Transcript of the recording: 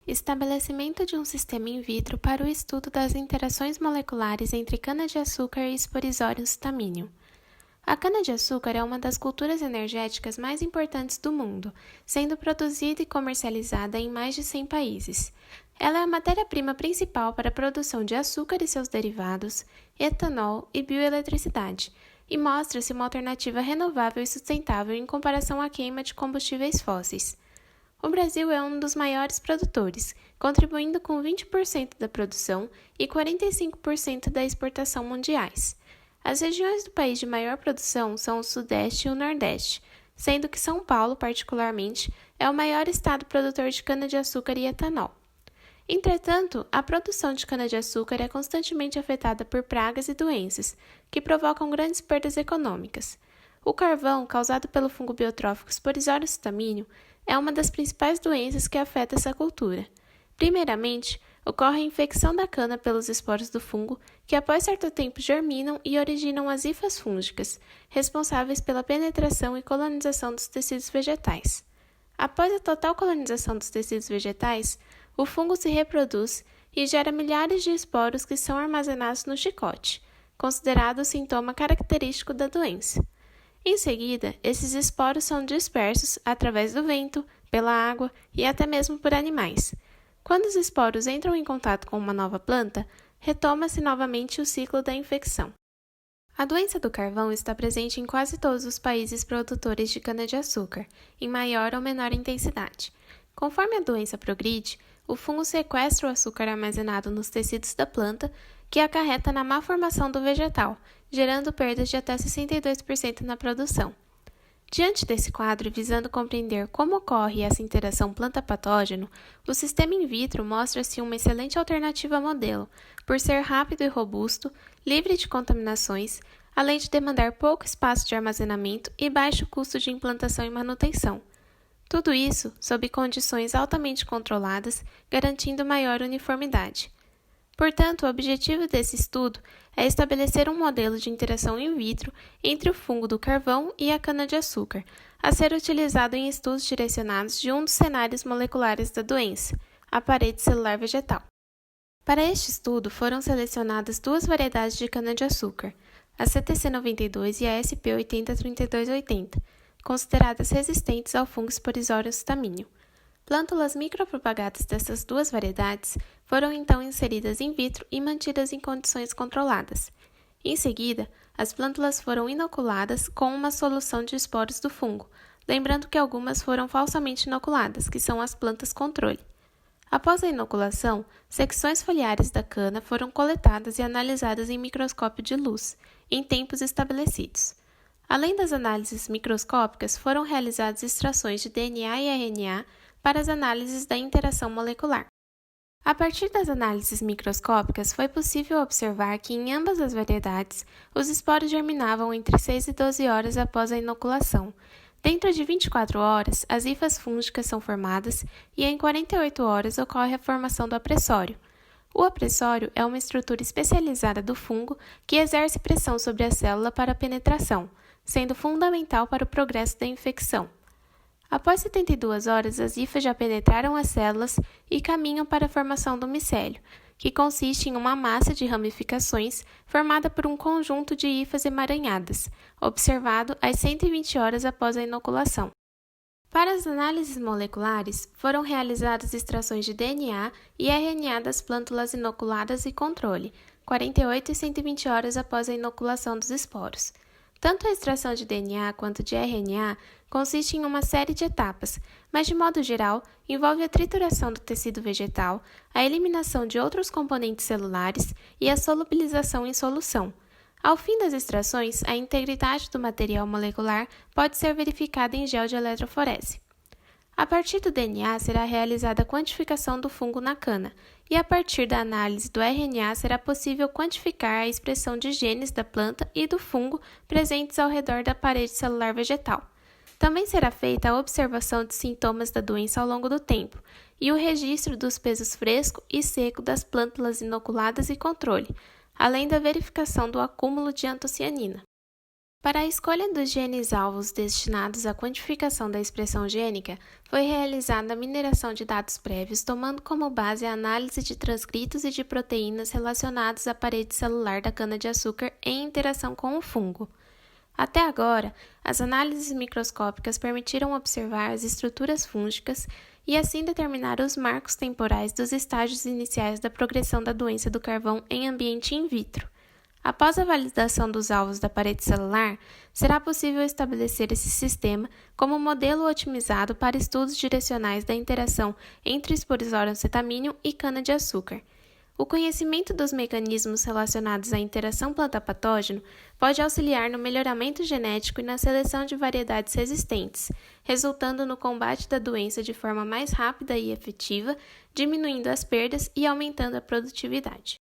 Estabelecimento de um sistema in vitro para o estudo das interações moleculares entre cana-de-açúcar e Sporizorium staminium. A cana-de-açúcar é uma das culturas energéticas mais importantes do mundo, sendo produzida e comercializada em mais de 100 países. Ela é a matéria-prima principal para a produção de açúcar e seus derivados, etanol e bioeletricidade, e mostra-se uma alternativa renovável e sustentável em comparação à queima de combustíveis fósseis. O Brasil é um dos maiores produtores, contribuindo com 20% da produção e 45% da exportação mundiais. As regiões do país de maior produção são o Sudeste e o Nordeste, sendo que São Paulo, particularmente, é o maior estado produtor de cana-de-açúcar e etanol. Entretanto, a produção de cana-de-açúcar é constantemente afetada por pragas e doenças, que provocam grandes perdas econômicas. O carvão, causado pelo fungo biotrófico Sporizorium staminium, é uma das principais doenças que afeta essa cultura. Primeiramente, ocorre a infecção da cana pelos esporos do fungo, que após certo tempo germinam e originam as hifas fúngicas, responsáveis pela penetração e colonização dos tecidos vegetais. Após a total colonização dos tecidos vegetais, o fungo se reproduz e gera milhares de esporos que são armazenados no chicote, considerado o sintoma característico da doença. Em seguida, esses esporos são dispersos através do vento, pela água e até mesmo por animais. Quando os esporos entram em contato com uma nova planta, retoma-se novamente o ciclo da infecção. A doença do carvão está presente em quase todos os países produtores de cana-de-açúcar, em maior ou menor intensidade. Conforme a doença progride, o fungo sequestra o açúcar armazenado nos tecidos da planta, que acarreta na má formação do vegetal, gerando perdas de até 62% na produção. Diante desse quadro e visando compreender como ocorre essa interação planta-patógeno, o sistema in vitro mostra-se uma excelente alternativa modelo, por ser rápido e robusto, livre de contaminações, além de demandar pouco espaço de armazenamento e baixo custo de implantação e manutenção. Tudo isso sob condições altamente controladas, garantindo maior uniformidade. Portanto, o objetivo desse estudo é estabelecer um modelo de interação in vitro entre o fungo do carvão e a cana-de-açúcar, a ser utilizado em estudos direcionados de um dos cenários moleculares da doença, a parede celular vegetal. Para este estudo, foram selecionadas duas variedades de cana-de-açúcar, a CTC92 e a SP803280, consideradas resistentes ao fungo Sporizorium staminium. Plântulas micropropagadas dessas duas variedades foram então inseridas in vitro e mantidas em condições controladas. Em seguida, as plântulas foram inoculadas com uma solução de esporos do fungo, lembrando que algumas foram falsamente inoculadas, que são as plantas controle. Após a inoculação, secções foliares da cana foram coletadas e analisadas em microscópio de luz, em tempos estabelecidos. Além das análises microscópicas, foram realizadas extrações de DNA e RNA para as análises da interação molecular. A partir das análises microscópicas, foi possível observar que em ambas as variedades, os esporos germinavam entre 6 e 12 horas após a inoculação. Dentro de 24 horas, as hifas fúngicas são formadas e em 48 horas ocorre a formação do apressório. O apressório é uma estrutura especializada do fungo que exerce pressão sobre a célula para a penetração, sendo fundamental para o progresso da infecção. Após 72 horas, as hifas já penetraram as células e caminham para a formação do micélio, que consiste em uma massa de ramificações formada por um conjunto de hifas emaranhadas, observado às 120 horas após a inoculação. Para as análises moleculares, foram realizadas extrações de DNA e RNA das plântulas inoculadas e controle, 48 e 120 horas após a inoculação dos esporos. Tanto a extração de DNA quanto de RNA consiste em uma série de etapas, mas de modo geral envolve a trituração do tecido vegetal, a eliminação de outros componentes celulares e a solubilização em solução. Ao fim das extrações, a integridade do material molecular pode ser verificada em gel de eletroforese. A partir do DNA será realizada a quantificação do fungo na cana, e a partir da análise do RNA será possível quantificar a expressão de genes da planta e do fungo presentes ao redor da parede celular vegetal. Também será feita a observação de sintomas da doença ao longo do tempo, e o registro dos pesos fresco e seco das plântulas inoculadas e controle, além da verificação do acúmulo de antocianina. Para a escolha dos genes-alvos destinados à quantificação da expressão gênica, foi realizada a mineração de dados prévios, tomando como base a análise de transcritos e de proteínas relacionados à parede celular da cana-de-açúcar em interação com o fungo. Até agora, as análises microscópicas permitiram observar as estruturas fúngicas e assim determinar os marcos temporais dos estágios iniciais da progressão da doença do carvão em ambiente in vitro. Após a validação dos alvos da parede celular, será possível estabelecer esse sistema como modelo otimizado para estudos direcionais da interação entre Sporizorium cetaminium e cana-de-açúcar. O conhecimento dos mecanismos relacionados à interação planta-patógeno pode auxiliar no melhoramento genético e na seleção de variedades resistentes, resultando no combate da doença de forma mais rápida e efetiva, diminuindo as perdas e aumentando a produtividade.